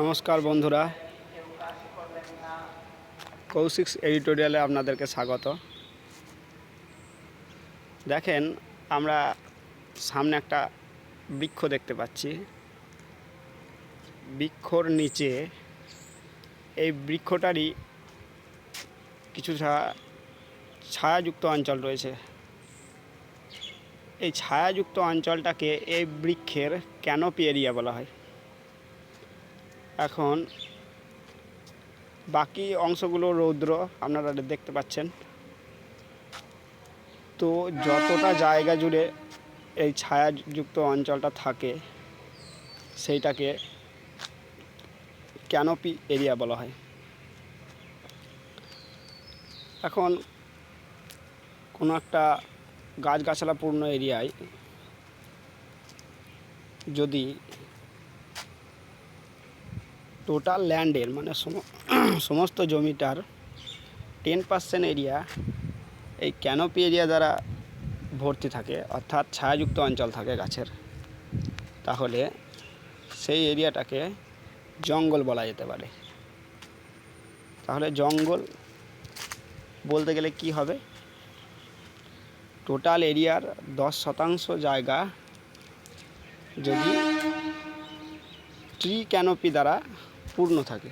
নমস্কার বন্ধুরা, কৌশিক এডিটোরিয়ালে আপনাদেরকে স্বাগত। দেখেন, আমরা সামনে একটা বৃক্ষ দেখতে পাচ্ছি। বৃক্ষর নিচে এই বৃক্ষটারই কিছুটা ছায়াযুক্ত অঞ্চল রয়েছে। এই ছায়াযুক্ত অঞ্চলটাকে এই বৃক্ষের ক্যানোপি এরিয়া বলা হয়। এখন বাকি অংশগুলো রৌদ্র আপনারা দেখতে পাচ্ছেন। তো যতটা জায়গা জুড়ে এই ছায়াযুক্ত অঞ্চলটা থাকে সেইটাকে ক্যানোপি এরিয়া বলা হয়। এখন কোনো একটা গাছগাছালাপূর্ণ এরিয়ায় যদি টোটাল ল্যান্ডের মানে সমস্ত জমিটার 10% এরিয়া এই ক্যানোপি এরিয়া দ্বারা ভর্তি থাকে, অর্থাৎ ছায়াযুক্ত অঞ্চল থাকে গাছের, তাহলে সেই এরিয়াটাকে জঙ্গল বলা যেতে পারে। তাহলে জঙ্গল বলতে গেলে কি হবে? টোটাল এরিয়ার 10% জায়গা যদি ট্রি ক্যানোপি দ্বারা পূর্ণ থাকে,